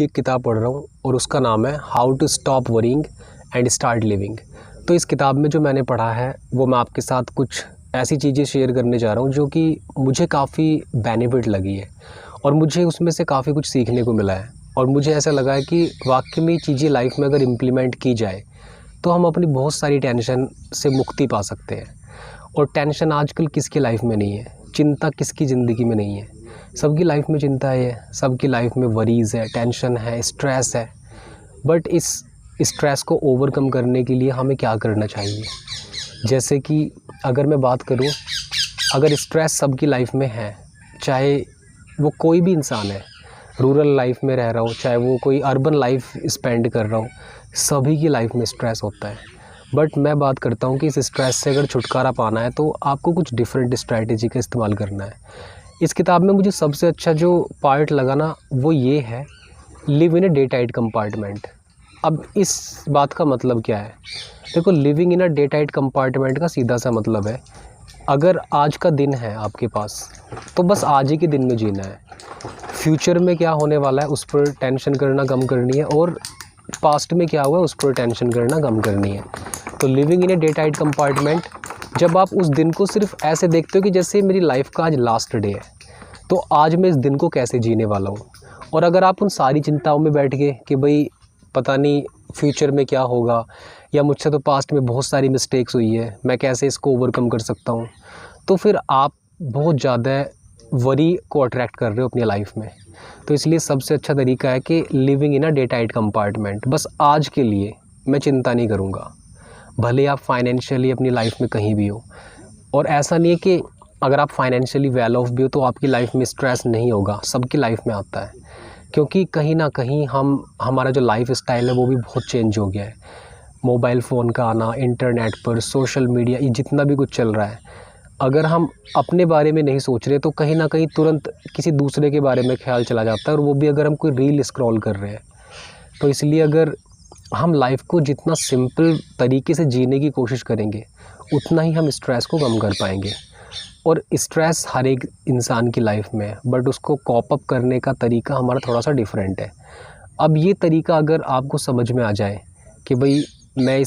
की एक किताब पढ़ रहा हूँ और उसका नाम है how to stop worrying and start living. तो इस किताब में जो मैंने पढ़ा है वो मैं आपके साथ कुछ ऐसी चीज़ें शेयर करने जा रहा हूँ जो कि मुझे काफ़ी बेनिफिट लगी है और मुझे उसमें से काफ़ी कुछ सीखने को मिला है। और मुझे ऐसा लगा है कि वाकई में चीज़ें लाइफ में अगर इम्प्लीमेंट की जाए तो हम अपनी बहुत सारी टेंशन से मुक्ति पा सकते हैं। और टेंशन आजकल किसकी लाइफ में नहीं है, चिंता किसकी ज़िंदगी में नहीं है। सबकी लाइफ में चिंता है, सबकी लाइफ में वरीज़ है, टेंशन है, स्ट्रेस है। बट इस स्ट्रेस को ओवरकम करने के लिए हमें क्या करना चाहिए? जैसे कि अगर मैं बात करूं, अगर स्ट्रेस सबकी लाइफ में है, चाहे वो कोई भी इंसान है, रूरल लाइफ में रह रहा हो, चाहे वो कोई अर्बन लाइफ स्पेंड कर रहा हो, सभी की लाइफ में स्ट्रेस होता है। बट मैं बात करता हूँ कि इस स्ट्रेस से अगर छुटकारा पाना है तो आपको कुछ डिफरेंट स्ट्रैटेजी का इस्तेमाल करना है। इस किताब में मुझे सबसे अच्छा जो पार्ट लगा ना वो ये है, live in a day tight compartment. अब इस बात का मतलब क्या है? देखो, living in a day tight compartment का सीधा सा मतलब है, अगर आज का दिन है आपके पास तो बस आज ही के दिन में जीना है। फ्यूचर में क्या होने वाला है उस पर टेंशन करना कम करनी है, और पास्ट में क्या हुआ है उस पर टेंशन करना कम करनी है। तो living in a day tight compartment, जब आप उस दिन को सिर्फ ऐसे देखते हो कि जैसे मेरी लाइफ का आज लास्ट डे है, तो आज मैं इस दिन को कैसे जीने वाला हूँ। और अगर आप उन सारी चिंताओं में बैठ गए कि भाई पता नहीं फ्यूचर में क्या होगा, या मुझसे तो पास्ट में बहुत सारी मिस्टेक्स हुई है, मैं कैसे इसको ओवरकम कर सकता हूँ, तो फिर आप बहुत ज़्यादा वरी को अट्रैक्ट कर रहे हो अपनी लाइफ में। तो इसलिए सबसे अच्छा तरीका है कि living in a day tight compartment, बस आज के लिए मैं चिंता नहीं करूँगा, भले आप फाइनेंशियली अपनी लाइफ में कहीं भी हो। और ऐसा नहीं है कि अगर आप फाइनेंशियली वेल ऑफ भी हो तो आपकी लाइफ में स्ट्रेस नहीं होगा, सबकी लाइफ में आता है। क्योंकि कहीं ना कहीं हमारा जो लाइफ स्टाइल है वो भी बहुत चेंज हो गया है। मोबाइल फ़ोन का आना, इंटरनेट पर सोशल मीडिया, ये जितना भी कुछ चल रहा है, अगर हम अपने बारे में नहीं सोच रहे तो कहीं ना कहीं तुरंत किसी दूसरे के बारे में ख्याल चला जाता है, और वो भी अगर हम कोई रील स्क्रॉल कर रहे हैं। तो इसलिए अगर हम लाइफ को जितना सिंपल तरीके से जीने की कोशिश करेंगे उतना ही हम स्ट्रेस को कम कर पाएंगे। और स्ट्रेस हर एक इंसान की लाइफ में है, बट उसको कॉप अप करने का तरीका हमारा थोड़ा सा डिफरेंट है। अब ये तरीका अगर आपको समझ में आ जाए कि भाई मैं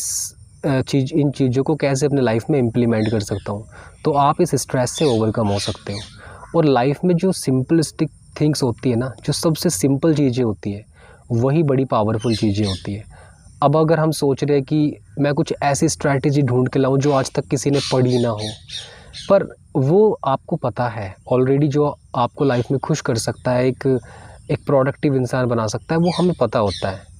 इन चीज़ों को कैसे अपने लाइफ में इम्प्लीमेंट कर सकता हूँ, तो आप इस स्ट्रेस से ओवरकम हो सकते हो। और लाइफ में जो सिंपलिस्टिक थिंग्स होती है ना, जो सबसे सिंपल चीज़ें होती है, वही बड़ी पावरफुल चीज़ें होती है। अब अगर हम सोच रहे हैं कि मैं कुछ ऐसी स्ट्रैटेजी ढूंढ के लाऊं जो आज तक किसी ने पढ़ी ना हो, पर वो आपको पता है ऑलरेडी, जो आपको लाइफ में खुश कर सकता है, एक प्रोडक्टिव इंसान बना सकता है, वो हमें पता होता है।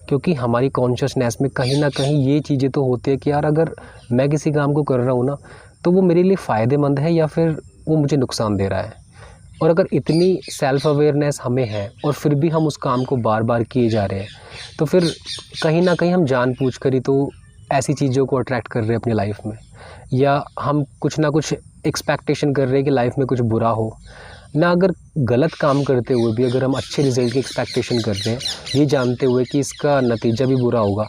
क्योंकि हमारी कॉन्शियसनेस में कहीं ना कहीं ये चीज़ें तो होती है कि यार अगर मैं किसी काम को कर रहा हूँ ना तो वो मेरे लिए फ़ायदेमंद है या फिर वो मुझे नुकसान दे रहा है। और अगर इतनी सेल्फ़ अवेयरनेस हमें है और फिर भी हम उस काम को बार बार किए जा रहे हैं, तो फिर कहीं ना कहीं हम जानबूझकर ही तो ऐसी चीज़ों को अट्रैक्ट कर रहे हैं अपनी लाइफ में, या हम कुछ ना कुछ एक्सपेक्टेशन कर रहे हैं कि लाइफ में कुछ बुरा हो ना। अगर गलत काम करते हुए भी अगर हम अच्छे रिज़ल्ट की एक्सपेक्टेशन कर रहे हैं, ये जानते हुए कि इसका नतीजा भी बुरा होगा,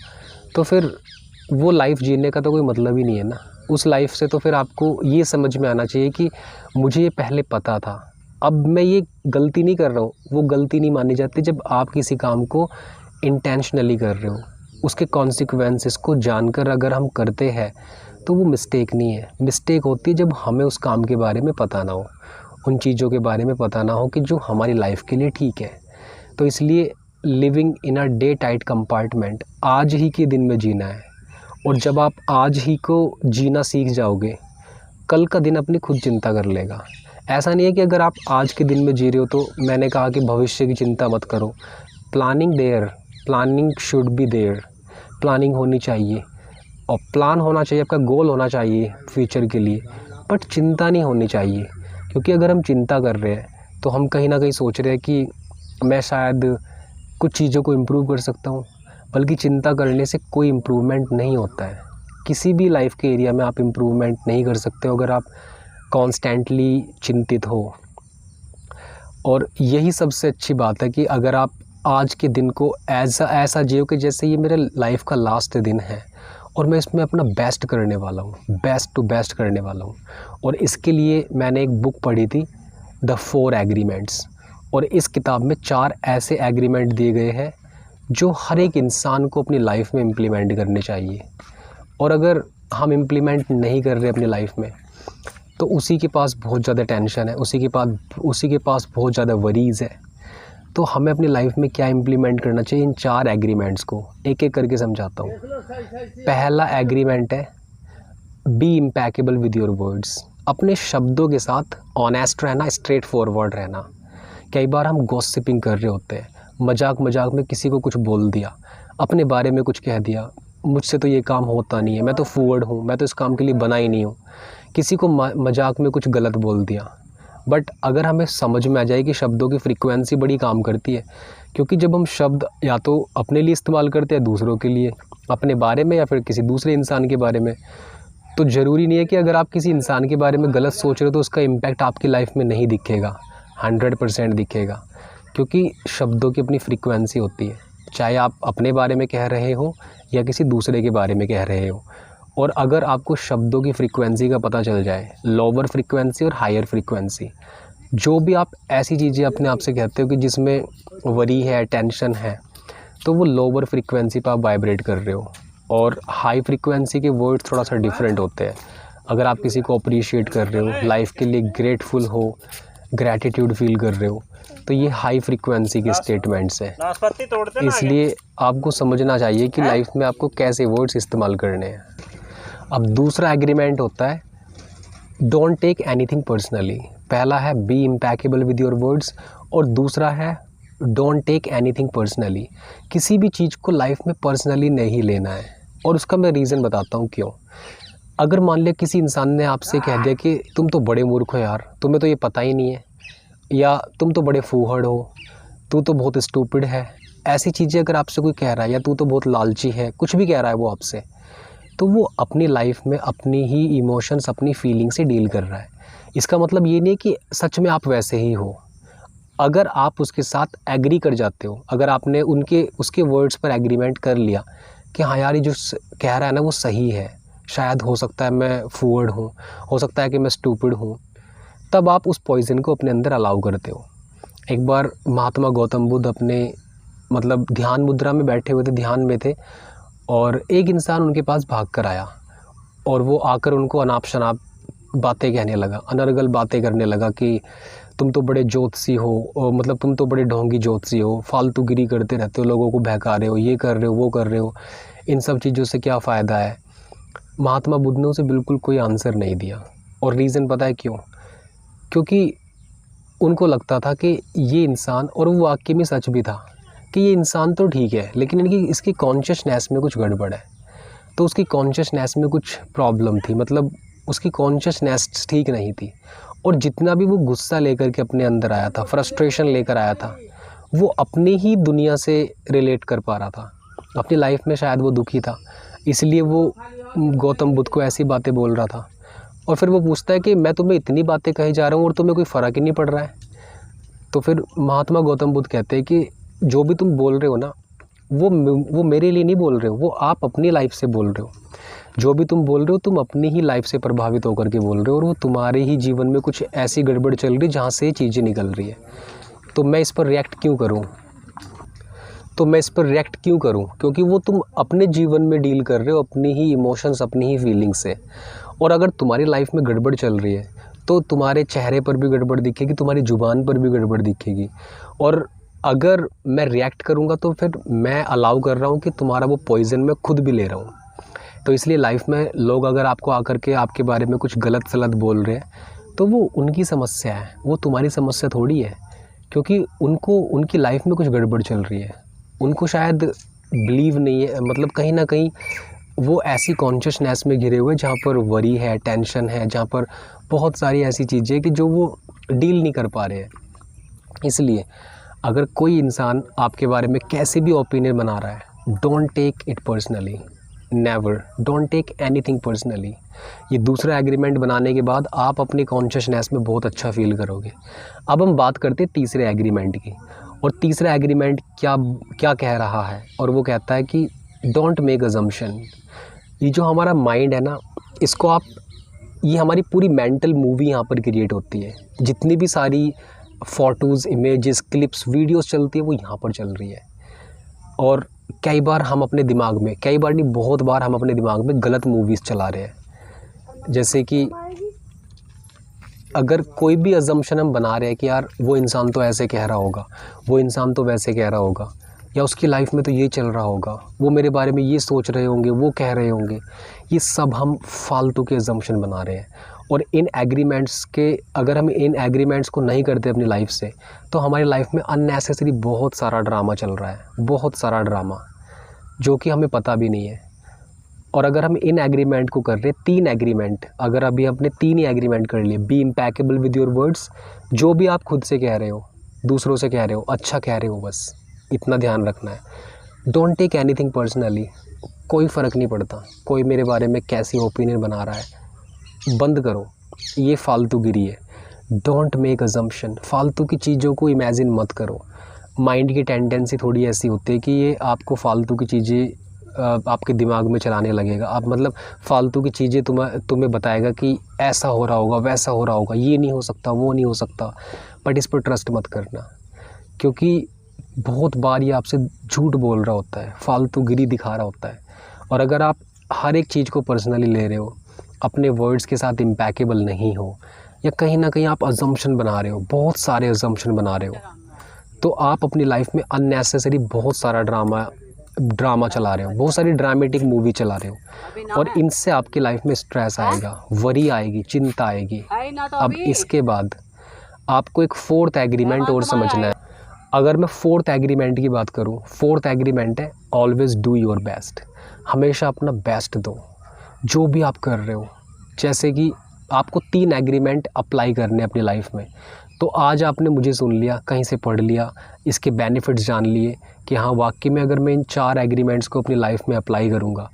तो फिर वो लाइफ जीने का तो कोई मतलब ही नहीं है ना। उस लाइफ से तो फिर आपको ये समझ में आना चाहिए कि मुझे ये पहले पता था, अब मैं ये गलती नहीं कर रहा हूँ। वो गलती नहीं मानी जाती जब आप किसी काम को इंटेंशनली कर रहे हो, उसके कॉन्सिक्वेंसेस को जानकर अगर हम करते हैं तो वो मिस्टेक नहीं है। मिस्टेक होती है जब हमें उस काम के बारे में पता ना हो, उन चीज़ों के बारे में पता ना हो कि जो हमारी लाइफ के लिए ठीक है। तो इसलिए living in a day tight compartment, आज ही के दिन में जीना है। और जब आप आज ही को जीना सीख जाओगे, कल का दिन अपनी खुद चिंता कर लेगा। ऐसा नहीं है कि अगर आप आज के दिन में जी रहे हो तो मैंने कहा कि भविष्य की चिंता मत करो। Planning there, planning should be there, planning होनी चाहिए और प्लान होना चाहिए, आपका गोल होना चाहिए फ्यूचर के लिए, बट चिंता नहीं होनी चाहिए। क्योंकि अगर हम चिंता कर रहे हैं तो हम कहीं ना कहीं सोच रहे हैं कि मैं शायद कुछ चीज़ों को इम्प्रूव कर सकता हूँ, बल्कि चिंता करने से कोई इम्प्रूवमेंट नहीं होता है। किसी भी लाइफ के एरिया में आप इम्प्रूवमेंट नहीं कर सकते हो अगर आप कॉन्स्टेंटली चिंतित हो। और यही सबसे अच्छी बात है कि अगर आप आज के दिन को ऐसा जियो कि जैसे ये मेरे लाइफ का लास्ट दिन है और मैं इसमें अपना बेस्ट करने वाला हूँ, बेस्ट टू बेस्ट करने वाला हूँ। और इसके लिए मैंने एक बुक पढ़ी थी, द 4 एग्रीमेंट्स। और इस किताब में 4 ऐसे एग्रीमेंट दिए गए हैं जो हर एक इंसान को अपनी लाइफ में इम्प्लीमेंट करने चाहिए। और अगर हम इम्प्लीमेंट नहीं कर रहे अपनी लाइफ में तो उसी के पास बहुत ज़्यादा टेंशन है, उसी के पास बहुत ज़्यादा वरीज़ है। तो हमें अपनी लाइफ में क्या इम्प्लीमेंट करना चाहिए, इन 4 एग्रीमेंट्स को एक एक करके समझाता हूँ। पहला एग्रीमेंट है be impeccable with your words. अपने शब्दों के साथ ऑनेस्ट रहना, स्ट्रेट फॉरवर्ड रहना। कई बार हम गॉसिपिंग कर रहे होते हैं, मजाक में किसी को कुछ बोल दिया, अपने बारे में कुछ कह दिया, मुझसे तो ये काम होता नहीं है, मैं तो फूहड़ हूँ, मैं तो इस काम के लिए बना ही नहीं हूँ, किसी को मजाक में कुछ गलत बोल दिया। बट अगर हमें समझ में आ जाए कि शब्दों की फ्रीक्वेंसी बड़ी काम करती है, क्योंकि जब हम शब्द या तो अपने लिए इस्तेमाल करते हैं, दूसरों के लिए, अपने बारे में या फिर किसी दूसरे इंसान के बारे में, तो ज़रूरी नहीं है कि अगर आप किसी इंसान के बारे में गलत सोच रहे हो तो उसका इम्पैक्ट आपकी लाइफ में नहीं दिखेगा, 100% दिखेगा। क्योंकि शब्दों की अपनी फ्रीक्वेंसी होती है, चाहे आप अपने बारे में कह रहे हो या किसी दूसरे के बारे में कह रहे हो। और अगर आपको शब्दों की फ्रीक्वेंसी का पता चल जाए, लोअर फ्रीक्वेंसी और हायर फ्रीक्वेंसी, जो भी आप ऐसी चीज़ें अपने आप से कहते हो कि जिसमें वरी है, टेंशन है, तो वो लोअर फ्रीक्वेंसी पर आप वाइब्रेट कर रहे हो। और हाई फ्रीक्वेंसी के वर्ड्स थोड़ा सा डिफरेंट होते हैं। अगर आप किसी को अप्रिशिएट कर रहे हो, लाइफ के लिए ग्रेटफुल हो, ग्रैटिट्यूड फील कर रहे हो, तो ये हाई फ्रीक्वेंसी के स्टेटमेंट्स हैं। इसलिए आपको समझना चाहिए कि लाइफ में आपको कैसे वर्ड्स इस्तेमाल करने हैं। अब दूसरा एग्रीमेंट होता है डोंट टेक एनीथिंग पर्सनली। पहला है be impeccable with your words और दूसरा है डोंट टेक एनीथिंग पर्सनली। किसी भी चीज़ को लाइफ में पर्सनली नहीं लेना है। और उसका मैं रीज़न बताता हूँ क्यों। अगर मान लिया किसी इंसान ने आपसे कह दिया कि तुम तो बड़े मूर्ख हो यार, तुम्हें तो ये पता ही नहीं है, या तुम तो बड़े फूहड़ हो, तू तो बहुत स्टूपिड है, ऐसी चीज़ें अगर आपसे कोई कह रहा है, या तू तो बहुत लालची है, कुछ भी कह रहा है वो आपसे, तो वो अपनी लाइफ में अपनी ही इमोशंस, अपनी फीलिंग से डील कर रहा है। इसका मतलब ये नहीं कि सच में आप वैसे ही हो। अगर आप उसके साथ एग्री कर जाते हो, अगर आपने उसके वर्ड्स पर एग्रीमेंट कर लिया कि हाँ यार ये जो कह रहा है ना वो सही है, शायद हो सकता है मैं फूहड़ हूँ, हो सकता है कि मैं स्टूपिड हूँ, तब आप उस पॉइज़न को अपने अंदर अलाउ करते हो। एक बार महात्मा गौतम बुद्ध अपने ध्यान मुद्रा में बैठे हुए थे, ध्यान में थे, और एक इंसान उनके पास भाग कर आया और वो आकर उनको अनाप शनाप बातें कहने लगा, अनर्गल बातें करने लगा कि तुम तो बड़े ज्योतिषी हो, और तुम तो बड़े ढोंगी ज्योतिषी हो, फालतूगिरी करते रहते हो, लोगों को बहका रहे हो, ये कर रहे हो, वो कर रहे हो, इन सब चीज़ों से क्या फ़ायदा है। महात्मा बुद्ध ने उसे बिल्कुल कोई आंसर नहीं दिया। और रीज़न पता है क्यों? क्योंकि उनको लगता था कि ये इंसान, और वो वाकई में सच भी था, कि ये इंसान तो ठीक है लेकिन इसकी कॉन्शियसनेस में कुछ गड़बड़ है। तो उसकी कॉन्शियसनेस में कुछ प्रॉब्लम थी, उसकी कॉन्शियसनेस ठीक नहीं थी। और जितना भी वो गुस्सा लेकर के अपने अंदर आया था, फ्रस्ट्रेशन लेकर आया था, वो अपनी ही दुनिया से रिलेट कर पा रहा था। अपनी लाइफ में शायद वो दुखी था, इसलिए वो गौतम बुद्ध को ऐसी बातें बोल रहा था। और फिर वो पूछता है कि मैं तुम्हें इतनी बातें कही जा रहा हूँ और तुम्हें कोई फ़र्क ही नहीं पड़ रहा है। तो फिर महात्मा गौतम बुद्ध कहते हैं कि जो भी तुम बोल रहे हो ना, वो मेरे लिए नहीं बोल रहे हो, वो आप अपनी लाइफ से बोल रहे हो। जो भी तुम बोल रहे हो, तुम अपनी ही लाइफ से प्रभावित होकर के बोल रहे हो, और वो तुम्हारे ही जीवन में कुछ ऐसी गड़बड़ चल रही जहाँ से चीज़ें निकल रही है। तो मैं इस पर रिएक्ट क्यों करूँ? क्योंकि वो तुम अपने जीवन में डील कर रहे हो, अपनी ही इमोशंस, अपनी ही फीलिंग्स से। और अगर तुम्हारी लाइफ में गड़बड़ चल रही है तो तुम्हारे चेहरे पर भी गड़बड़ दिखेगी, तुम्हारी ज़ुबान पर भी गड़बड़ दिखेगी। और अगर मैं रिएक्ट करूँगा तो फिर मैं अलाउ कर रहा हूँ कि तुम्हारा वो पॉइज़न मैं खुद भी ले रहा हूँ। तो इसलिए लाइफ में लोग अगर आपको आकर के आपके बारे में कुछ गलत सलत बोल रहे हैं तो वो उनकी समस्या है, वो तुम्हारी समस्या थोड़ी है। क्योंकि उनको उनकी लाइफ में कुछ गड़बड़ चल रही है, उनको शायद बिलीव नहीं है, कहीं ना कहीं वो ऐसी कॉन्शियसनेस में घिरे हुए जहाँ पर वरी है, टेंशन है, जहाँ पर बहुत सारी ऐसी चीज़ें कि जो वो डील नहीं कर पा रहे हैं। इसलिए अगर कोई इंसान आपके बारे में कैसे भी ओपिनियन बना रहा है, don't take it personally, never, don't take anything personally. ये दूसरा एग्रीमेंट बनाने के बाद आप अपनी कॉन्शियसनेस में बहुत अच्छा फील करोगे। अब हम बात करते हैं तीसरे एग्रीमेंट की। और तीसरा एग्रीमेंट क्या कह रहा है, और वो कहता है कि डोंट मेक अजम्पशन। ये जो हमारा माइंड है ना, ये हमारी पूरी मेंटल मूवी यहाँ पर क्रिएट होती है। जितनी भी सारी फ़ोटोज़, इमेजेस, क्लिप्स, वीडियोस चलती है वो यहाँ पर चल रही है। और कई बार हम अपने दिमाग में, कई बार नहीं बहुत बार हम अपने दिमाग में गलत मूवीज़ चला रहे हैं। जैसे कि अगर कोई भी अजम्पशन हम बना रहे हैं कि यार वो इंसान तो ऐसे कह रहा होगा, वो इंसान तो वैसे कह रहा होगा, या उसकी लाइफ में तो ये चल रहा होगा, वो मेरे बारे में ये सोच रहे होंगे, वो कह रहे होंगे, ये सब हम फालतू के अजम्पशन बना रहे हैं। और इन एग्रीमेंट्स के, अगर हम इन एग्रीमेंट्स को नहीं करते अपनी लाइफ से, तो हमारी लाइफ में अननेसेसरी बहुत सारा ड्रामा चल रहा है, बहुत सारा ड्रामा जो कि हमें पता भी नहीं है। और अगर हम इन एग्रीमेंट को कर रहे हैं, 3 एग्रीमेंट, अगर अभी आपने 3 ही एग्रीमेंट कर लिए, be impeccable with your words, जो भी आप खुद से कह रहे हो, दूसरों से कह रहे हो, अच्छा कह रहे हो, बस इतना ध्यान रखना है। डोंट टेक एनीथिंग पर्सनली, कोई फ़र्क नहीं पड़ता कोई मेरे बारे में कैसी ओपिनियन बना रहा है, बंद करो, ये फालतूगिरी है। डोंट मेक अजम्पशन, फालतू की चीज़ों को इमेजिन मत करो। माइंड की टेंडेंसी थोड़ी ऐसी होती है कि ये आपको फालतू की चीज़ें आपके दिमाग में चलाने लगेगा। आप मतलब फालतू की चीज़ें तुम्हें बताएगा कि ऐसा हो रहा होगा, वैसा हो रहा होगा, ये नहीं हो सकता, वो नहीं हो सकता। बट इस पर ट्रस्ट मत करना, क्योंकि बहुत बार ये आपसे झूठ बोल रहा होता है, फालतूगिरी दिखा रहा होता है। और अगर आप हर एक चीज़ को पर्सनली ले रहे हो, अपने वर्ड्स के साथ इम्पैकेबल नहीं हो, या कहीं ना कहीं आप अजम्पशन बना रहे हो, बहुत सारे अजम्पशन बना रहे हो, तो आप अपनी लाइफ में अननेसेसरी बहुत सारा ड्रामा चला रहे हो, बहुत सारी ड्रामेटिक मूवी चला रहे हो। और इनसे आपकी लाइफ में स्ट्रेस आएगा, वरी आएगी, चिंता आएगी। अब इसके बाद आपको एक 4th एग्रीमेंट और समझना है। अगर मैं 4th एग्रीमेंट की बात करूं, 4th एग्रीमेंट है ऑलवेज़ डू योर बेस्ट। हमेशा अपना बेस्ट दो जो भी आप कर रहे हो। जैसे कि आपको 3 एग्रीमेंट अप्लाई करने अपनी लाइफ में, तो आज आपने मुझे सुन लिया, कहीं से पढ़ लिया, इसके बेनिफिट्स जान लिए कि हाँ वाकई में अगर मैं इन 4 एग्रीमेंट्स को अपनी लाइफ में अप्लाई करूँगा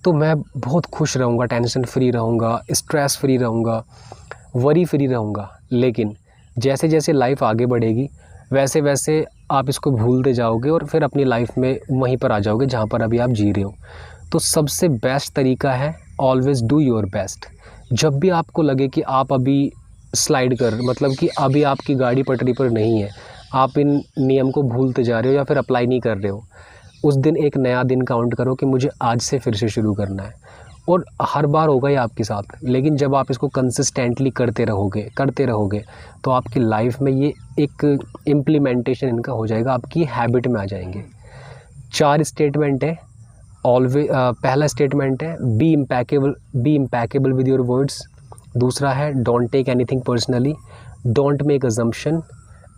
तो मैं बहुत खुश रहूँगा, टेंशन फ्री रहूँगा, स्ट्रेस फ्री रहूँगा, वरी फ्री रहूँगा। लेकिन जैसे जैसे लाइफ आगे बढ़ेगी वैसे वैसे आप इसको भूलते जाओगे और फिर अपनी लाइफ में वहीं पर आ जाओगे जहाँ पर अभी आप जी रहे हो। तो सबसे बेस्ट तरीका है ऑलवेज़ डू योर बेस्ट। जब भी आपको लगे कि आप अभी स्लाइड कर, मतलब कि अभी आपकी गाड़ी पटरी पर नहीं है, आप इन नियम को भूलते जा रहे हो या फिर अप्लाई नहीं कर रहे हो, उस दिन एक नया दिन काउंट करो कि मुझे आज से फिर से शुरू करना है। और हर बार होगा ये आपके साथ, लेकिन जब आप इसको कंसिस्टेंटली करते रहोगे तो आपकी लाइफ में ये एक इम्प्लीमेंटेशन इनका हो जाएगा, आपकी हैबिट में आ जाएंगे। 4 स्टेटमेंट है। पहला स्टेटमेंट है be impeccable with your words. दूसरा है don't take anything personally, don't make assumption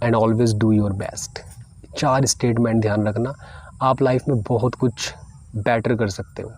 and always do your best. 4 statement ध्यान रखना, आप लाइफ में बहुत कुछ बेटर कर सकते हो।